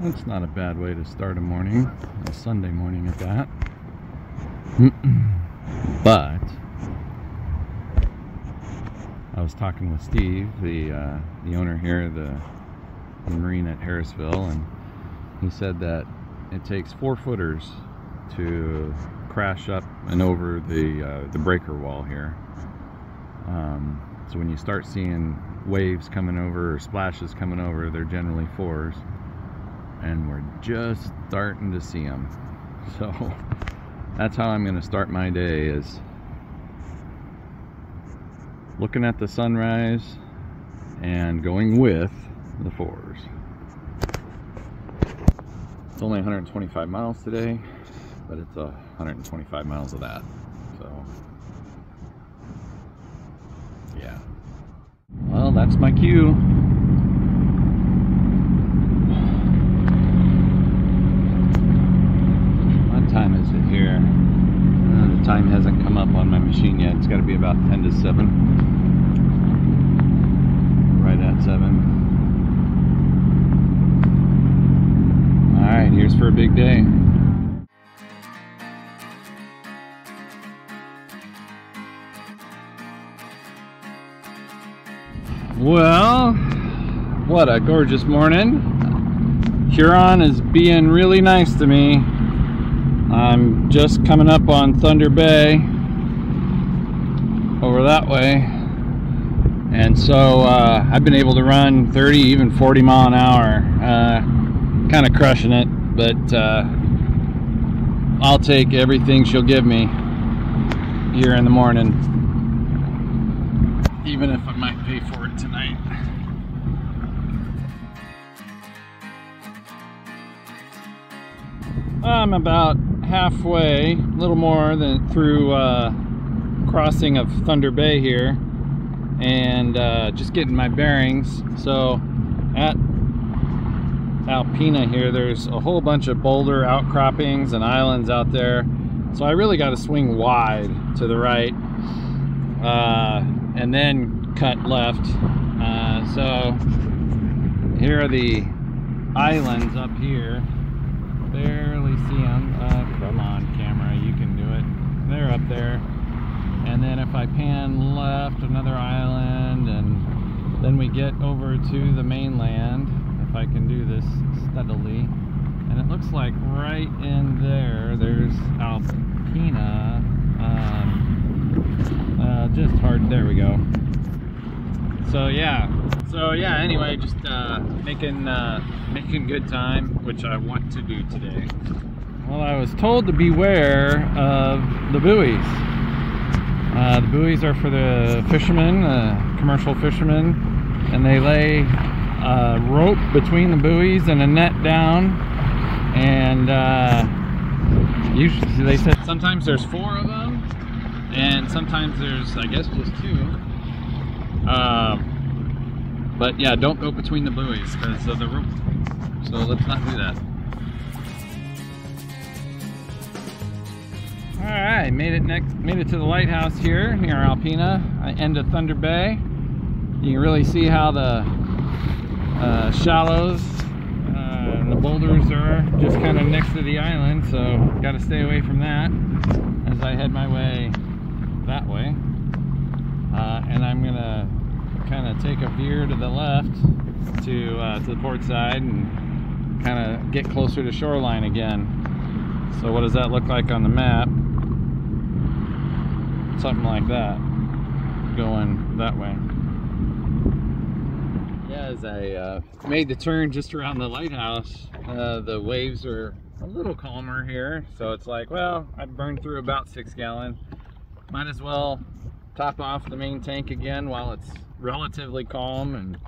That's not a bad way to start a morning, a Sunday morning at that. But I was talking with Steve, the owner here, the marine at Harrisville, and he said that it takes 4-footers to crash up and over the breaker wall here. So when you start seeing waves coming over or splashes coming over, they're generally 4s, and we're just starting to see them. So that's how I'm going to start my day, is looking at the sunrise and going with the 4s. It's only 125 miles today, but it's 125 miles of that. So yeah. Well, that's my cue. What time is it here? The time hasn't come up on my machine yet. It's got to be about 10 to 7. Right at 7. Alright, here's for a big day. Well, what a gorgeous morning. Huron is being really nice to me. I'm just coming up on Thunder Bay over that way, and so I've been able to run 30, even 40 mile an hour. Kind of crushing it, but I'll take everything she'll give me here in the morning, even if I might pay for it tonight. I'm about halfway, a little more than through crossing of Thunder Bay here, and just getting my bearings. So at Alpena here, there's a whole bunch of boulder outcroppings and islands out there, so I really got to swing wide to the right and then cut left. So here are the islands up here. Barely see them. Come on, camera, you can do it. They're up there. And then if I pan left, another island, and then we get over to the mainland, if I can do this steadily. And it looks like right in there, there's Alpena. Just hard, there we go. So yeah, anyway, just making good time, which I want to do today. Well, I was told to beware of the buoys. The buoys are for the fishermen, commercial fishermen, and they lay a rope between the buoys and a net down, and usually they said sometimes there's 4 of them, and sometimes there's, I guess, just 2. But yeah, don't go between the buoys because of the rope. So let's not do that. All right, made it to the lighthouse here near Alpena, end of Thunder Bay. You can really see how the shallows and the boulders are just kind of next to the island, so got to stay away from that as I head my way that way. And I'm gonna kind of take a veer to the left to the port side and kind of get closer to shoreline again. So what does that look like on the map? Something like that, going that way. Yeah, as I made the turn just around the lighthouse, the waves are a little calmer here, so it's like, well, I burned through about 6 gallons. Might as well top off the main tank again while it's relatively calm, and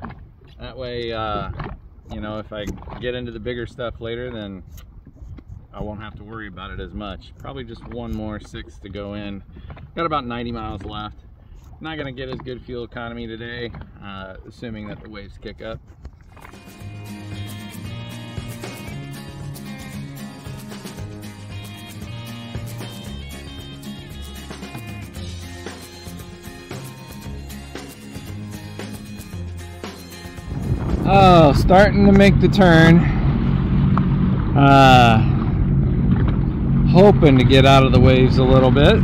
that way, you know, if I get into the bigger stuff later, then I won't have to worry about it as much. Probably just one more 6 to go in. Got about 90 miles left. Not gonna get as good fuel economy today, assuming that the waves kick up. Oh, starting to make the turn. Hoping to get out of the waves a little bit.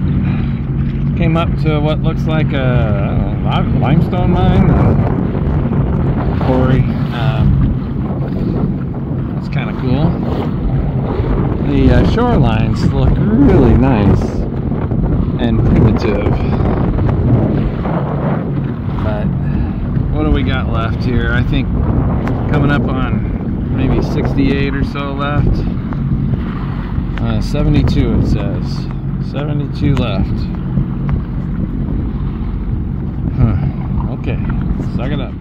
Came up to what looks like a limestone mine, quarry. That's kind of cool. The shorelines look really nice and primitive. But what do we got left here? I think coming up on maybe 68 or so left. 72 it says. 72 left. Huh. Okay, suck it up.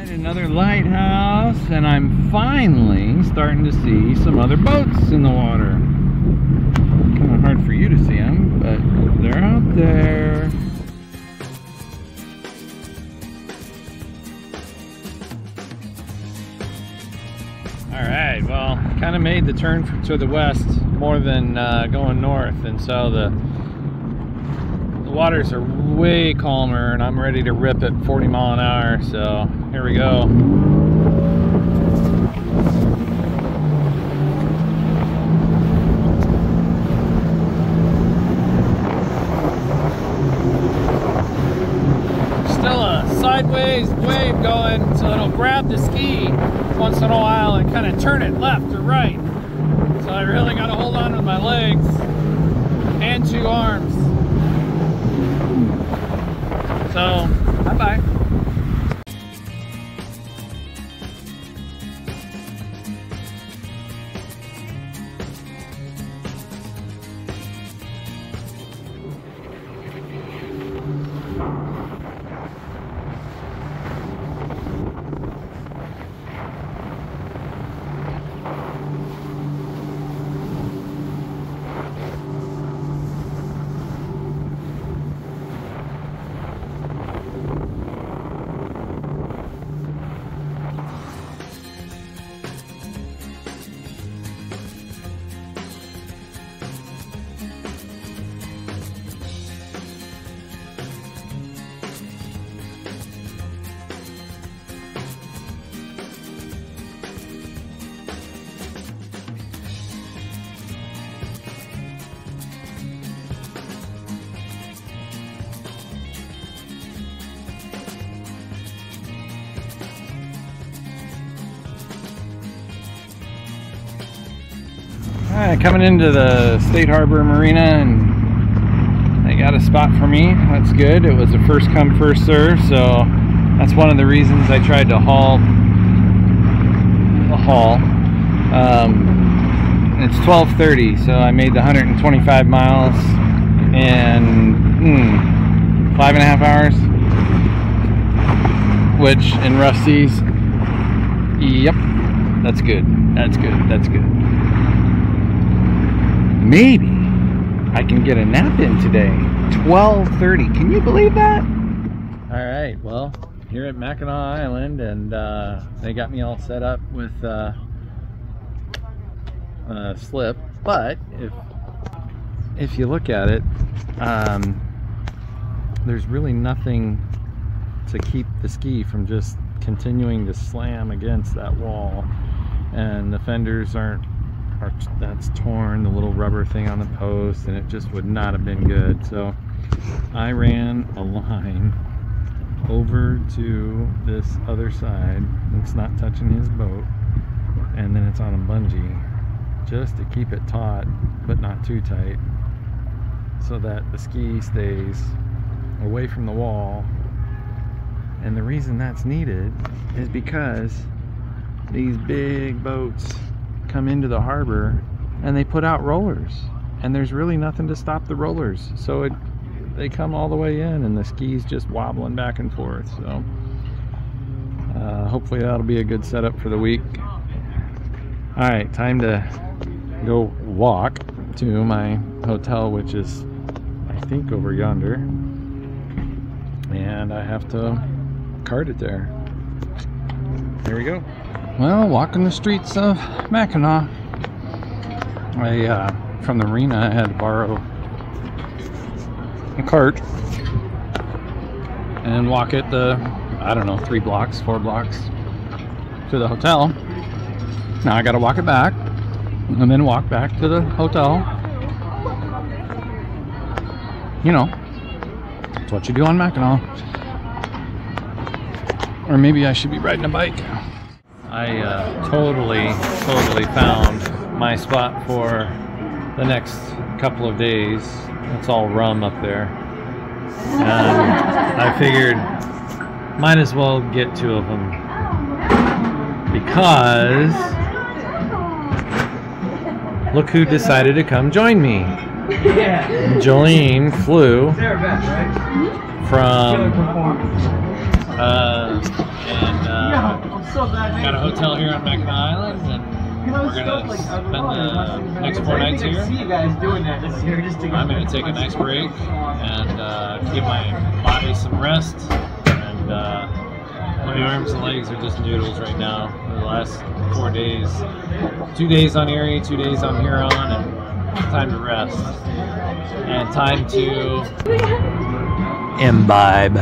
Another lighthouse, and I'm finally starting to see some other boats in the water. Kind of hard for you to see them, but they're out there. Alright, well, kind of made the turn to the west more than going north, and so the waters are way calmer, and I'm ready to rip at 40 mile an hour, so here we go. Still a sideways wave going, so it'll grab the ski once in a while and kind of turn it left or right. So I really got to hold on with my legs and two arms. So, bye-bye. Alright, coming into the State Harbor Marina, and they got a spot for me. That's good. It was a first come, first serve, so that's one of the reasons I tried to haul. It's 12:30, so I made the 125 miles in 5.5 hours, which in rough seas, yep, that's good. That's good. That's good. Maybe I can get a nap in today. 12:30. Can you believe that? right, well, here at Mackinac Island, and they got me all set up with slip. But if you look at it, there's really nothing to keep the ski from just continuing to slam against that wall, and the fenders that's torn, the little rubber thing on the post, and it just would not have been good. So I ran a line over to this other side. It's not touching his boat, and then it's on a bungee just to keep it taut but not too tight, so that the ski stays away from the wall. And the reason that's needed is because these big boats come into the harbor and they put out rollers, and there's really nothing to stop the rollers, so they come all the way in and the ski's just wobbling back and forth. So hopefully that'll be a good setup for the week. All right, time to go walk to my hotel, which is I think over yonder, and I have to cart it there. Here we go. Well, walking the streets of Mackinac. From the marina, I had to borrow a cart and walk it the, I don't know, 3 blocks, 4 blocks to the hotel. Now I gotta walk it back and then walk back to the hotel. You know, that's what you do on Mackinac. Or maybe I should be riding a bike. I totally found my spot for the next couple of days. It's all rum up there, and I figured might as well get 2 of them, because look who decided to come join me. Jolene flew from got a hotel here on Mackinac Island, and we're gonna spend the next 4 nights here. I'm gonna take a nice break and give my body some rest, and my arms and legs are just noodles right now for the last 4 days. 2 days on Erie, 2 days on Huron, and time to rest and time to imbibe.